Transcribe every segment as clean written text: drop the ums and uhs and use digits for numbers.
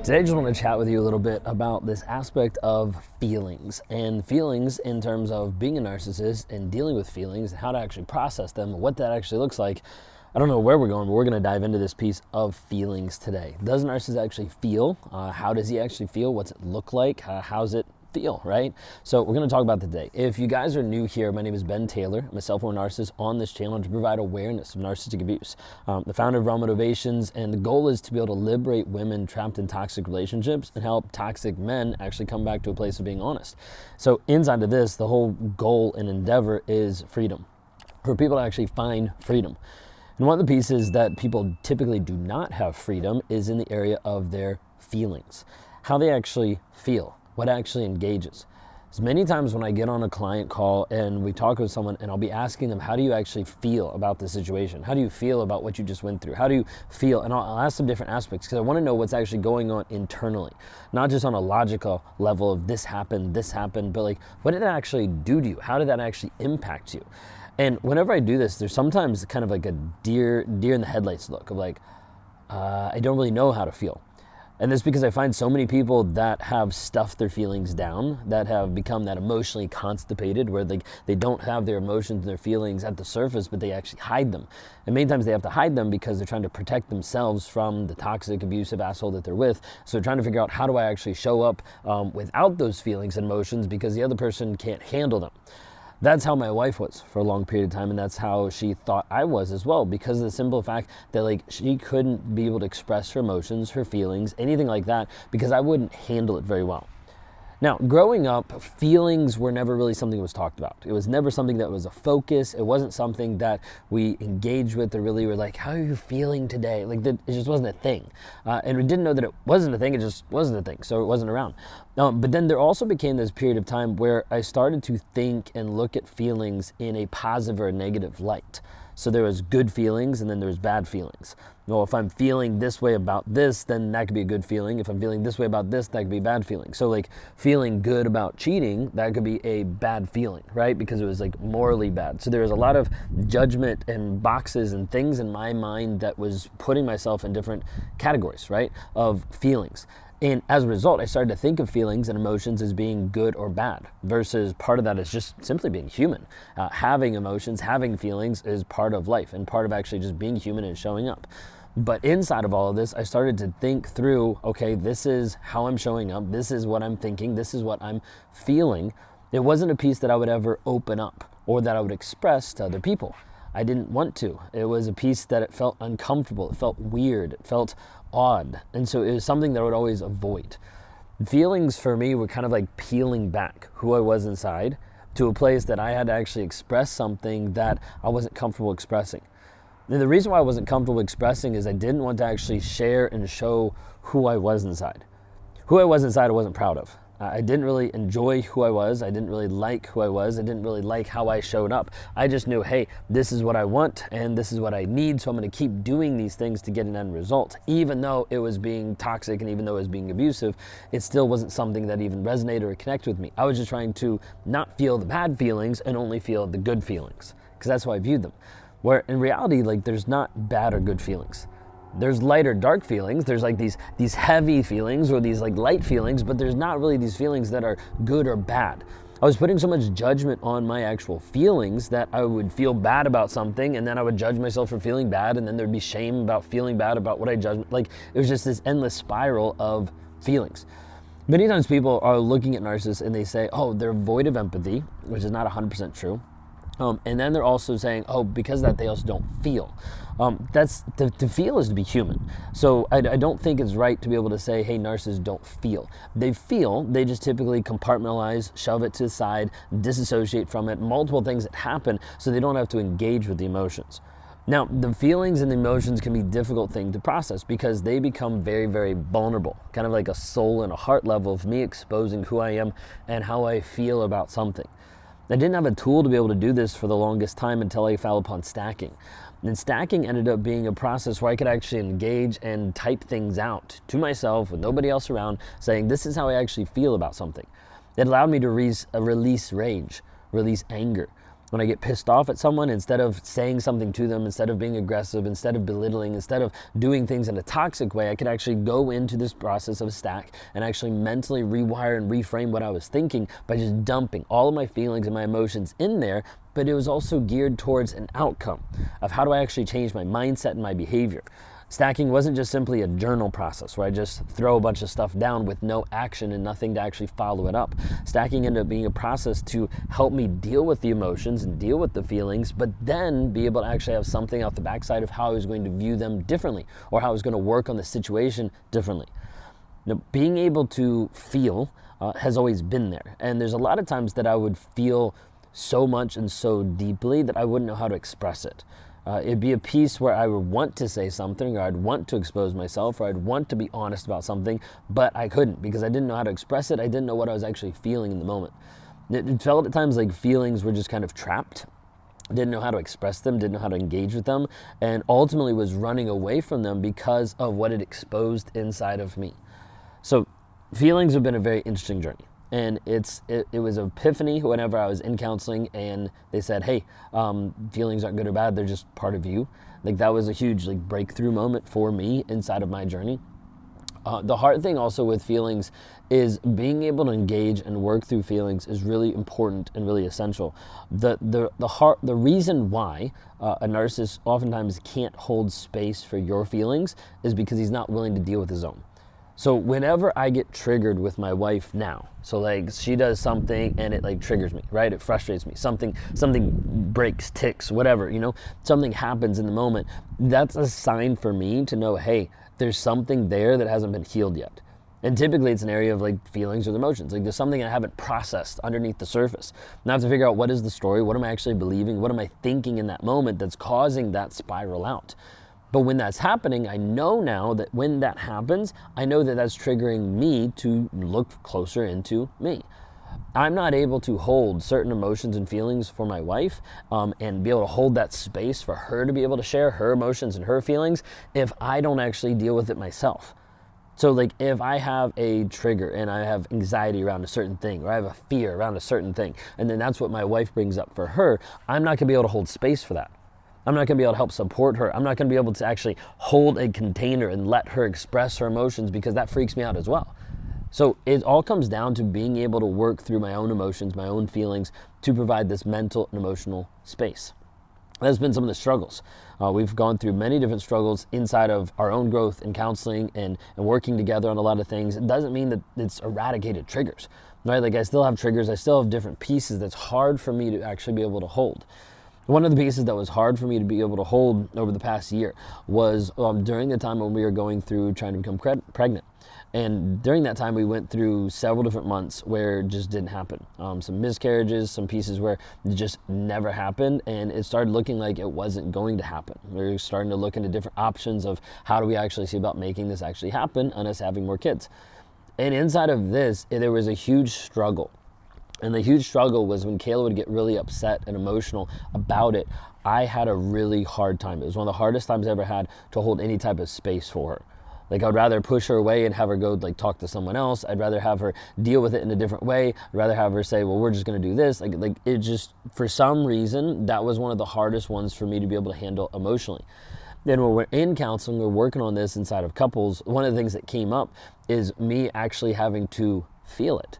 Today I just want to chat with you a little bit about this aspect of feelings, and feelings in terms of being a narcissist and dealing with feelings, how to actually process them, what that actually looks like. I don't know where we're going, but we're going to dive into this piece of feelings today. Does a narcissist actually feel? How does he actually feel? What's it look like? How's it feel, right? So we're going to talk about today. If you guys are new here, my name is Ben Taylor. I'm a self-aware narcissist on this channel to provide awareness of narcissistic abuse. The founder of Raw Motivations, and the goal is to be able to liberate women trapped in toxic relationships and help toxic men actually come back to a place of being honest. So inside of this, the whole goal and endeavor is freedom, for people to actually find freedom. And one of the pieces that people typically do not have freedom is in the area of their feelings, how they actually feel, what actually engages. As many times when I get on a client call and we talk with someone and I'll be asking them, how do you actually feel about the situation? How do you feel about what you just went through? How do you feel? And I'll ask some different aspects because I want to know what's actually going on internally, not just on a logical level of this happened, but like, what did it actually do to you? How did that actually impact you? And whenever I do this, there's sometimes kind of like a deer in the headlights look of like, I don't really know how to feel. And that's because I find so many people that have stuffed their feelings down, that have become that emotionally constipated, where they don't have their emotions and their feelings at the surface, but they actually hide them. And many times they have to hide them because they're trying to protect themselves from the toxic, abusive asshole that they're with. So they're trying to figure out, how do I actually show up without those feelings and emotions, because the other person can't handle them. That's how my wife was for a long period of time, and that's how she thought I was as well, because of the simple fact that like she couldn't be able to express her emotions, her feelings, anything like that, because I wouldn't handle it very well. Now, growing up, feelings were never really something that was talked about. It was never something that was a focus. It wasn't something that we engaged with or really were like, how are you feeling today? Like, it just wasn't a thing. And we didn't know that it wasn't a thing. It just wasn't a thing, so it wasn't around. But then there also became this period of time where I started to think and look at feelings in a positive or a negative light. So there was good feelings and then there was bad feelings. Well, if I'm feeling this way about this, then that could be a good feeling. If I'm feeling this way about this, that could be a bad feeling. So like feeling good about cheating, that could be a bad feeling, right? Because it was like morally bad. So there was a lot of judgment and boxes and things in my mind that was putting myself in different categories, right, of feelings. And as a result, I started to think of feelings and emotions as being good or bad, versus part of that is just simply being human. Having emotions, having feelings is part of life and part of actually just being human and showing up. But inside of all of this, I started to think through, okay, this is how I'm showing up. This is what I'm thinking. This is what I'm feeling. It wasn't a piece that I would ever open up or that I would express to other people. I didn't want to. It was a piece that it felt uncomfortable. It felt weird. It felt odd. And so it was something that I would always avoid. Feelings for me were kind of like peeling back who I was inside to a place that I had to actually express something that I wasn't comfortable expressing. And the reason why I wasn't comfortable expressing is I didn't want to actually share and show who I was inside. Who I was inside, I wasn't proud of. I didn't really enjoy who I was. I didn't really like who I was. I didn't really like how I showed up. I just knew, hey, this is what I want and this is what I need, so I'm going to keep doing these things to get an end result. Even though it was being toxic and even though it was being abusive, it still wasn't something that even resonated or connected with me. I was just trying to not feel the bad feelings and only feel the good feelings, because that's how I viewed them. Where in reality, like, there's not bad or good feelings. There's light or dark feelings. There's like these heavy feelings or these like light feelings, but there's not really these feelings that are good or bad. I was putting so much judgment on my actual feelings that I would feel bad about something, and then I would judge myself for feeling bad, and then there'd be shame about feeling bad about what I judged. Like, it was just this endless spiral of feelings. Many times people are looking at narcissists and they say, oh, they're void of empathy, which is not 100% true. And then they're also saying, oh, because of that, they also don't feel. That's to feel is to be human. So I don't think it's right to be able to say, hey, narcissists don't feel. They feel, they just typically compartmentalize, shove it to the side, disassociate from it, multiple things that happen so they don't have to engage with the emotions. Now, the feelings and the emotions can be a difficult thing to process because they become very, very vulnerable, kind of like a soul and a heart level of me exposing who I am and how I feel about something. I didn't have a tool to be able to do this for the longest time until I fell upon stacking. And stacking ended up being a process where I could actually engage and type things out to myself with nobody else around, saying this is how I actually feel about something. It allowed me to release rage, release anger. When I get pissed off at someone, instead of saying something to them, instead of being aggressive, instead of belittling, instead of doing things in a toxic way, I could actually go into this process of stack and actually mentally rewire and reframe what I was thinking by just dumping all of my feelings and my emotions in there. But it was also geared towards an outcome of how do I actually change my mindset and my behavior. Stacking wasn't just simply a journal process where I just throw a bunch of stuff down with no action and nothing to actually follow it up. Stacking ended up being a process to help me deal with the emotions and deal with the feelings, but then be able to actually have something off the backside of how I was going to view them differently or how I was going to work on the situation differently. Now, being able to feel has always been there. And there's a lot of times that I would feel so much and so deeply that I wouldn't know how to express it. It'd be a piece where I would want to say something, or I'd want to expose myself, or I'd want to be honest about something, but I couldn't because I didn't know how to express it. I didn't know what I was actually feeling in the moment. It felt at times like feelings were just kind of trapped. Didn't know how to express them, didn't know how to engage with them, and ultimately was running away from them because of what it exposed inside of me. So feelings have been a very interesting journey. And it was an epiphany whenever I was in counseling and they said, hey, feelings aren't good or bad, they're just part of you. Like that was a huge breakthrough moment for me inside of my journey. The hard thing also with feelings is being able to engage and work through feelings is really important and really essential. The reason why a narcissist oftentimes can't hold space for your feelings is because he's not willing to deal with his own. So whenever I get triggered with my wife now, so she does something and it triggers me, right? It frustrates me. Something breaks, ticks, whatever, something happens in the moment. That's a sign for me to know, hey, there's something there that hasn't been healed yet. And typically it's an area of feelings or emotions. There's something I haven't processed underneath the surface. And I have to figure out what is the story, what am I actually believing, what am I thinking in that moment that's causing that spiral out. But when that's happening, I know now that when that happens, I know that that's triggering me to look closer into me. I'm not able to hold certain emotions and feelings for my wife and be able to hold that space for her to be able to share her emotions and her feelings if I don't actually deal with it myself. So if I have a trigger and I have anxiety around a certain thing, or I have a fear around a certain thing, and then that's what my wife brings up for her, I'm not gonna be able to hold space for that. I'm not going to be able to help support her. I'm not going to be able to actually hold a container and let her express her emotions because that freaks me out as well. So it all comes down to being able to work through my own emotions, my own feelings to provide this mental and emotional space. That's been some of the struggles. We've gone through many different struggles inside of our own growth and counseling and working together on a lot of things. It doesn't mean that it's eradicated triggers, right? I still have triggers. I still have different pieces that's hard for me to actually be able to hold. One of the pieces that was hard for me to be able to hold over the past year was during the time when we were going through trying to become pregnant. And during that time, we went through several different months where it just didn't happen. Some miscarriages, some pieces where it just never happened, and it started looking like it wasn't going to happen. We were starting to look into different options of how do we actually see about making this actually happen and us having more kids. And inside of this, there was a huge struggle. And the huge struggle was when Kayla would get really upset and emotional about it, I had a really hard time. It was one of the hardest times I ever had to hold any type of space for her. I'd rather push her away and have her go talk to someone else. I'd rather have her deal with it in a different way. I'd rather have her say, well, we're just gonna do this. It just, for some reason, that was one of the hardest ones for me to be able to handle emotionally. Then when we're in counseling, we're working on this inside of couples, one of the things that came up is me actually having to feel it.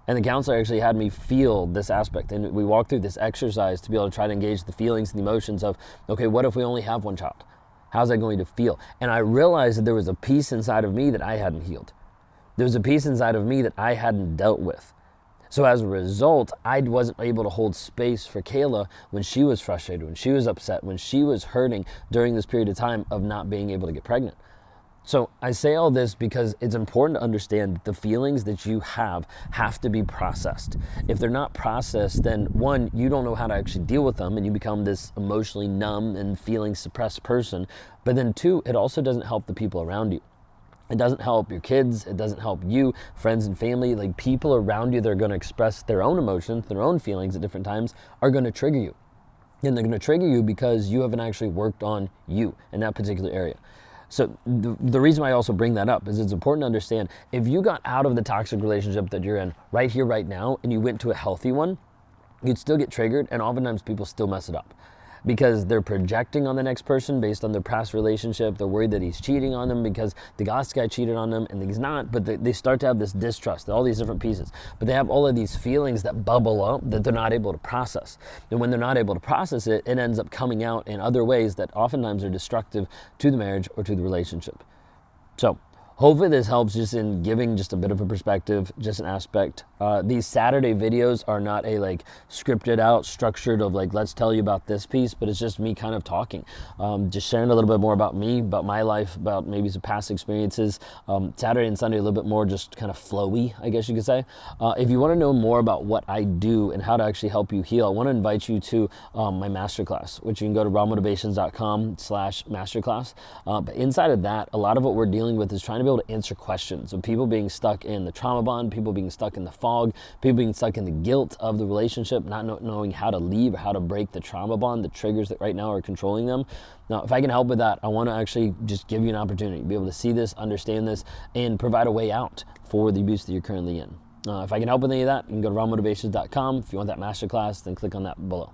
And the counselor actually had me feel this aspect. And we walked through this exercise to be able to try to engage the feelings and the emotions of, okay, what if we only have one child? How's that going to feel? And I realized that there was a piece inside of me that I hadn't healed. There was a piece inside of me that I hadn't dealt with. So as a result, I wasn't able to hold space for Kayla when she was frustrated, when she was upset, when she was hurting during this period of time of not being able to get pregnant. So I say all this because it's important to understand that the feelings that you have to be processed. If they're not processed, then one, you don't know how to actually deal with them and you become this emotionally numb and feeling suppressed person. But then two, it also doesn't help the people around you. It doesn't help your kids. It doesn't help you, friends and family. People around you that are going to express their own emotions, their own feelings at different times are going to trigger you. And they're going to trigger you because you haven't actually worked on you in that particular area. So the reason why I also bring that up is it's important to understand if you got out of the toxic relationship that you're in right here, right now, and you went to a healthy one, you'd still get triggered, and oftentimes people still mess it up because they're projecting on the next person based on their past relationship. They're worried that he's cheating on them because the last guy cheated on them, and he's not, but they start to have this distrust, all these different pieces. But they have all of these feelings that bubble up that they're not able to process. And when they're not able to process it, it ends up coming out in other ways that oftentimes are destructive to the marriage or to the relationship. So hopefully this helps just in giving just a bit of a perspective, just an aspect. These Saturday videos are not a like scripted out, structured of like, let's tell you about this piece, but it's just me kind of talking, just sharing a little bit more about me, about my life, about maybe some past experiences. Saturday and Sunday a little bit more just kind of flowy, I guess you could say. If you want to know more about what I do and how to actually help you heal, I want to invite you to my masterclass, which you can go to rawmotivations.com/masterclass. But inside of that, a lot of what we're dealing with is trying to be able to answer questions of people being stuck in the trauma bond, people being stuck in the fog, people being stuck in the guilt of the relationship, not knowing how to leave or how to break the trauma bond, the triggers that right now are controlling them. Now, if I can help with that, I want to actually just give you an opportunity to be able to see this, understand this, and provide a way out for the abuse that you're currently in. If I can help with any of that, you can go to rawmotivations.com. If you want that masterclass, then click on that below.